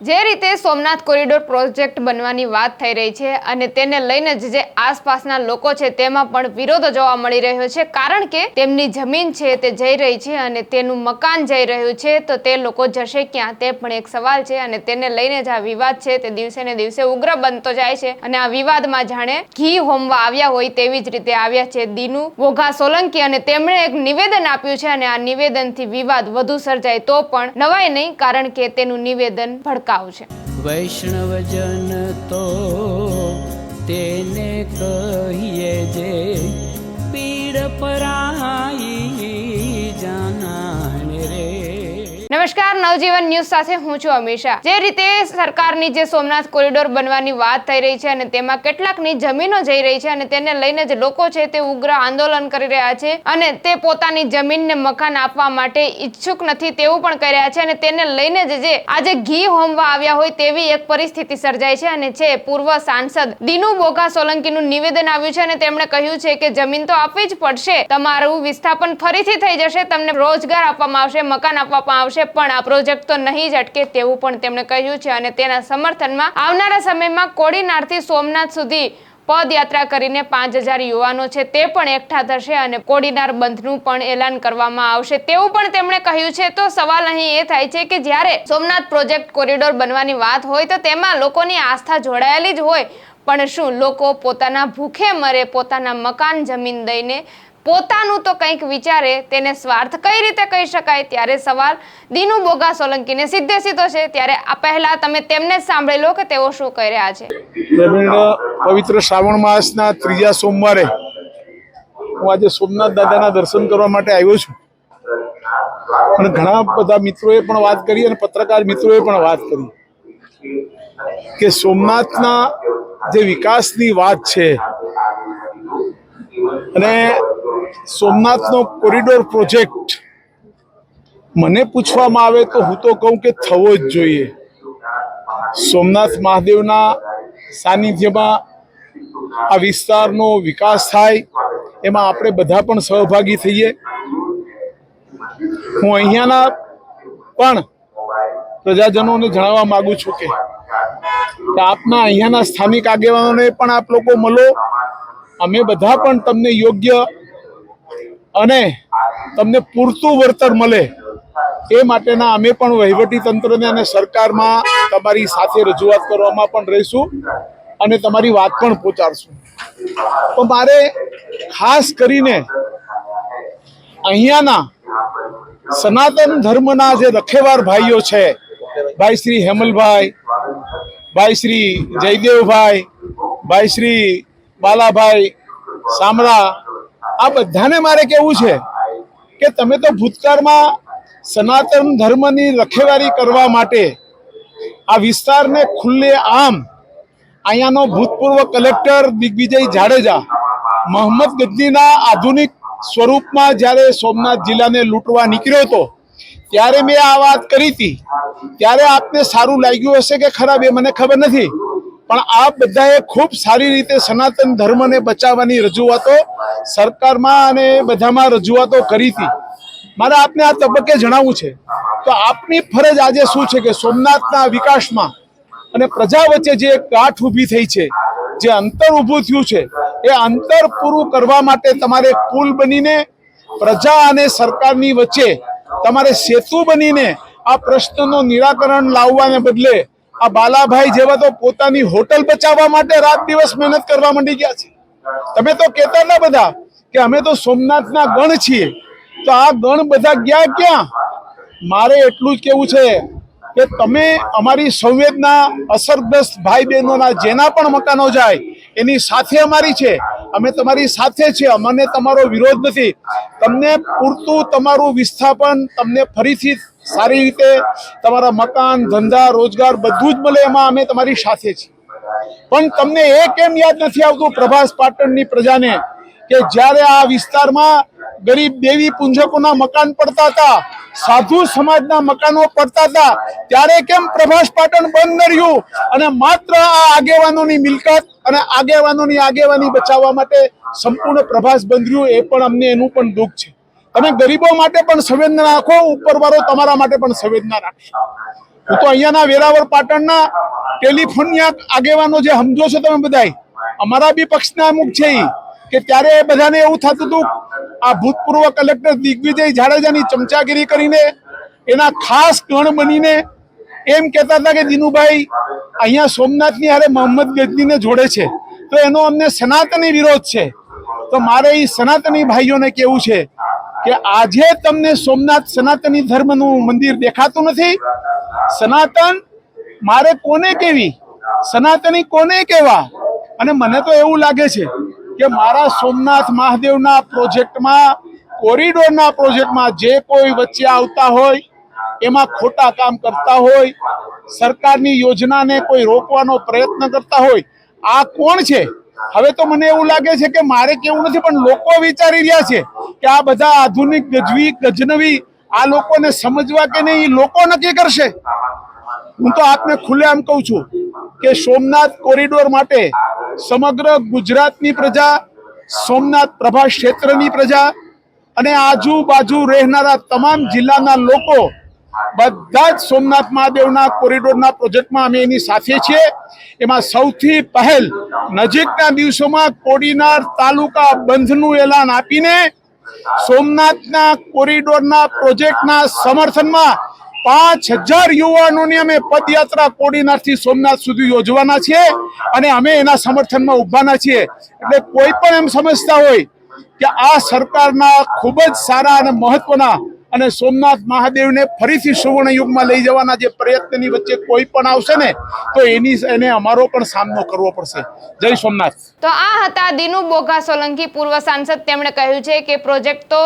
જે રીતે Somnath corridor project બનવાની વાત થઈ રહી છે અને તેને લઈને જે આસપાસના લોકો છે તેમાં પણ વિરોધ જોવા મળી રહ્યો છે, કારણ કે તેમની જમીન છે તે જઈ રહી છે અને તેનું મકાન જઈ રહ્યું છે, તો તે લોકો જશે ક્યાં તે પણ એક સવાલ છે। અને તેને લઈને જે આ વિવાદ છે તે દિવસે ને દિવસે ઉગ્ર બનતો જાય છે અને આ વિવાદમાં જાણે ઘી હોમવા આવ્યા હોય તેવી જ રીતે આવ્યા છે દીનુ વોઘા સોલંકી અને તેમણે એક નિવેદન આપ્યું છે અને આ નિવેદનથી વિવાદ વધુ સર્જાય તો પણ નવાય નહીં, કારણ કે તેનું નિવેદન ભડકાવ છે। વૈષ્ણવજન તો તેને કહીએ જે પીડ પરાઈ જાનાને રે। નમસ્કાર, નવજીવન ન્યૂઝ સાથે હું છું અમીષા। જે રીતે સરકારની જે સોમનાથ કોરિડોર બનવાની વાત થઈ રહી છે અને તેમાં કેટલાકની જમીનો જઈ રહી છે અને તેને લઈને જે લોકો છે તે ઉગ્ર આંદોલન કરી રહ્યા છે અને તે પોતાની જમીનને મકાન આપવા માટે ઈચ્છુક નથી તેવું પણ કહી રહ્યા છે અને તેને લઈને જે આજે ઘી હોમવા આવ્યા હોય તેવી એક પરિસ્થિતિ સર્જાય છે અને છે પૂર્વ સાંસદ દીનુ વોઘા સોલંકીનું નિવેદન આવ્યું છે અને તેમણે કહ્યું છે કે જમીન તો આપવી જ પડશે, તમારું વિસ્થાપન ફરીથી થઈ જશે, તમને રોજગાર આપવામાં આવશે, મકાન આપવામાં આવશે, પણ આ પ્રોજેક્ટ તો નહીં જ અટકે તેવું પણ તેમણે કહ્યું છે અને તેના સમર્થનમાં આવનારા સમયમાં કોડીનારથી સોમનાથ સુધી પદયાત્રા કરીને 5000 યુવાનો છે તે પણ એકઠા થશે અને કોડીનાર બંધનું પણ એલાન કરવામાં આવશે તેવું પણ તેમણે કહ્યું છે। તો સવાલ અહીં એ થાય છે કે જ્યારે સોમનાથ પ્રોજેક્ટ કોરિડોર બનવાની વાત હોય તો તેમાં લોકોની આસ્થા જોડાયેલી જ હોય, પણ શું લોકો પોતાના ભૂખે મરે, પોતાના મકાન જમીન દઈને પોતાનું તો કંઈક વિચારે તેને સ્વાર્થ કઈ રીતે કહી શકાય? ત્યારે સવાલ દીનુ વોઘા સોલંકીને સીધે સીધો છે। ત્યારે આ પહેલા તમે તેમને જ સાંભળી લો કે તેઓ શું કહી રહ્યા છે। પવિત્ર શ્રાવણ માસના ત્રીજા સોમવારે હું આજે સોમનાથ દાદાના દર્શન કરવા માટે આવ્યો છું અને ઘણા બધા મિત્રોએ પણ વાત કરી અને પત્રકાર મિત્રોએ પણ વાત કરી કે સોમનાથના જે વિકાસની વાત છે અને સોમનાથનો કોરિડોર પ્રોજેક્ટ મને પૂછવામાં આવે તો હું તો કહું કે થવો જ જોઈએ। સોમનાથ મહાદેવના સાનિધ્યમાં આ વિસ્તારનો વિકાસ થાય એમાં આપણે બધા પણ સહભાગી થઈએ। હું અહીંયાના પણ પ્રજાજનોને જણાવવા માંગુ છું કે આપના અહીંયાના સ્થાનિક આગેવાનોને પણ આપ લોકો મળો, અમે બધા પણ તમને યોગ્ય અને તમને પૂરતું વળતર મળે એ માટેના અમે પણ વહીવટી તંત્રને અને સરકારમાં તમારી સાથે રજૂઆત કરવામાં પણ રહીશું અને તમારી વાત પણ પહોંચાડશું। તો મારે ખાસ કરીને અહીંયાના સનાતન ધર્મના જે રખેવાર ભાઈઓ છે, ભાઈ શ્રી હેમલભાઈ, ભાઈ શ્રી જયદેવભાઈ, ભાઈ શ્રી બાલાભાઈ સામરા, આ બધાને મારે કહેવું છે કે તમે તો ભૂતકાળમાં સનાતન ધર્મની રખેવારી કરવા માટે આ વિસ્તારને ખુલ્લે આમ અહીંયાનો ભૂતપૂર્વ કલેક્ટર દિગ્વિજય જાડેજા મોહમ્મદ ગજનીના આધુનિક સ્વરૂપમાં જ્યારે સોમનાથ જિલ્લાને લૂંટવા નીકળ્યો હતો ત્યારે મેં આ વાત કરી હતી। ત્યારે આપને સારું લાગ્યું હશે કે ખરાબ એ મને ખબર નથી, પણ આ બધાએ ખૂબ સારી રીતે સનાતન ધર્મને બચાવવાની રજૂઆતો સરકારમાં અને બધામાં રજૂઆતો કરી હતી। મારે આપને આ તબક્કે જણાવવું છે તો આપની ફરજ આજે શું છે કે સોમનાથના વિકાસમાં અને પ્રજા વચ્ચે જે ગાંઠ ઊભી થઈ છે, જે અંતર ઊભું થયું છે, એ અંતર પૂરું કરવા માટે તમારે પુલ બનીને પ્રજા અને સરકારની વચ્ચે તમારે સેતુ બનીને આ પ્રશ્નનો નિરાકરણ લાવવાને બદલે આ બાલાભાઈ જેવા તો પોતાની હોટલ બચાવવા માટે રાત દિવસ મહેનત કરવા માંડી ગયા છે। તમે તો કહેતા ના બધા કે અમે તો સોમનાથના ગણ છીએ, તો આ ગણ બધા ગયા ક્યાં? મારે એટલું જ કહેવું છે કે તમે અમારી સંવેદના અસરગ્રસ્ત ભાઈ બહેનોના જેના પણ મકાનો જાય એની સાથે અમારી છે, અમે તમારી સાથે છીએ, અમને તમારો વિરોધ નથી। તમને પૂરતું તમારું વિસ્થાપન, તમને ફરીથી સારી રીતે તમારા મકાન, ધંધા, રોજગાર બધું જ મળે એમાં અમે તમારી સાથે છીએ। પણ તમને એ કેમ યાદ નથી આવતું પ્રભાસ પાટણની પ્રજાને કે જ્યારે આ વિસ્તારમાં ગરીબ દેવી પૂંજકોના મકાન પડતા હતા, સાધુ સમાજના મકાનો પડતા હતા, ત્યારે કેમ પ્રભાસ પાટણ બંધ ન રહ્યું અને માત્ર આ આગેવાનોની મિલકત અને આગેવાનોની આગેવાની બચાવવા માટે સંપૂર્ણ પ્રભાસ બંધ રહ્યું? એ પણ અમને એનું પણ દુઃખ છે। તમે ગરીબો માટે પણ સંવેદના રાખો, ઉપરવાળો તમારા માટે પણ સંવેદના રાખશે। હું તો અહીંયાના વેરાવળ પાટણના ટેલિફોનના આગેવાનો જે સમજો છો તમે બધાય, અમારા બી પક્ષના અમુક છે ઈ, કે ત્યારે બધાને એવું થતું હતું આ ભૂતપૂર્વ કલેક્ટર દિગ્વિજય જાડેજાની ચમચાગીરી કરીને એના ખાસ ગણ બનીને એમ કહેતા હતા કે દિનુભાઈ અહીંયા સોમનાથની હારે મોહમ્મદ ગજનીને જોડે છે, તો એનો અમને સનાતની વિરોધ છે. તો મારે એ સનાતની ભાઈઓને કેવું છે કે આજે તમને સોમનાથ સનાતની ધર્મનું મંદિર દેખાતું નથી. સનાતન મારે કોને કેવી, સનાતની કોને કેવા? અને મને તો એવું લાગે છે કે મારા સોમનાથ મહાદેવના પ્રોજેક્ટમાં, કોરિડોરના પ્રોજેક્ટમાં જે કોઈ વચ્ચે આવતા હોય, એમાં ખોટા કામ કરતા હોય, સરકારની યોજનાને કોઈ રોકવાનો પ્રયત્ન કરતા હોય, આ કોણ છે? હવે તો મને એવું લાગે છે કે મારે કેવું નથી, પણ લોકો વિચારી રહ્યા છે કે આ બધા આધુનિક ગજનવી આ લોકોને સમજવા કે નહીં, લોકો નક્કી કરશે. હું તો આપને ખુલ્લેઆમ કહું છું કે સોમનાથ કોરિડોર માટે સમગ્ર ગુજરાતની પ્રજા, સોમનાથ પ્રભા ક્ષેત્રની પ્રજા અને આજુબાજુ રહેનારા તમામ જિલ્લાના લોકો બધા જ સોમનાથ મહાદેવના કોરિડોરના પ્રોજેક્ટમાં અમે એની સાથે છીએ. એમાં સૌથી પહેલ નજીકના દિવસોમાં કોડીનાર તાલુકા બંધનું એલાન આપીને સોમનાથના કોરિડોરના પ્રોજેક્ટના સમર્થનમાં 5000 યુવાનોની અમે પદયાત્રા કોડીનારથી સોમનાથ સુધી યોજવાના છીએ અને અમે એના સમર્થનમાં ઉભાના છીએ. એટલે કોઈ પણ એમ સમજતા હોય કે આ સરકારના ખૂબ જ સારા અને મહત્વના અને સોમનાથ મહાદેવને ફરીથી સુવર્ણ યુગમાં લઈ જવાના જે પ્રયત્નની વચ્ચે કોઈ પણ આવશે ને, તો એને અમારો પણ સામનો કરવો પડશે. જય સોમનાથ. તો આ હતા દિનુ બોઘા સોલંકી, પૂર્વ સાંસદ. તેમણે કહ્યું છે કે પ્રોજેક્ટ તો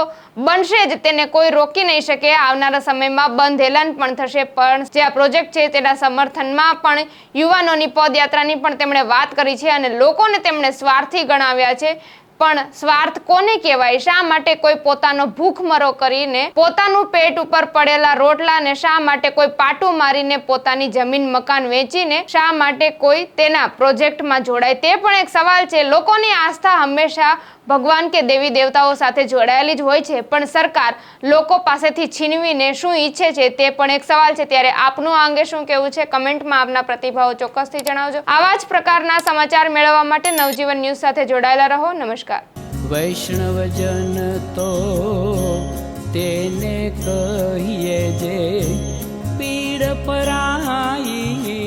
બનશે જ, તેને કોઈ રોકી નહીં શકે. આવનારા સમયમાં બંધ એલાન પણ થશે, પણ જે આ પ્રોજેક્ટ છે તેના સમર્થનમાં પણ યુવાનોની પદયાત્રાની પણ તેમણે વાત કરી છે અને લોકોને તેમણે સ્વાર્થી ગણાવ્યા છે. પણ સ્વાર્થ કોને કહેવાય? શા માટે કોઈ પોતાનો ભૂખમરો કરીને, પોતાનું પેટ ઉપર પડેલા રોટલાને શા માટે કોઈ પાટું મારીને, પોતાની જમીન મકાન વેચીને શા માટે કોઈ તેના પ્રોજેક્ટમાં જોડાય? તે પણ એક સવાલ છે. લોકોની આસ્થા હંમેશા ભગવાન કે દેવી દેવતાઓ સાથે જોડાયેલી જ હોય છે, પણ સરકાર લોકો પાસેથી છીનવીને શું ઈચ્છે છે તે પણ એક સવાલ છે. ત્યારે આપનું આ અંગે શું કહેવું છે? કમેન્ટમાં આપના પ્રતિભાવો ચોક્કસથી જણાવજો. આવા જ પ્રકારના સમાચાર મેળવવા માટે નવજીવન ન્યૂઝ સાથે જોડાયેલા રહો. નમસ્કાર. વૈષ્ણવજન તો તેને કહીએ જે પીડ પરાઈ.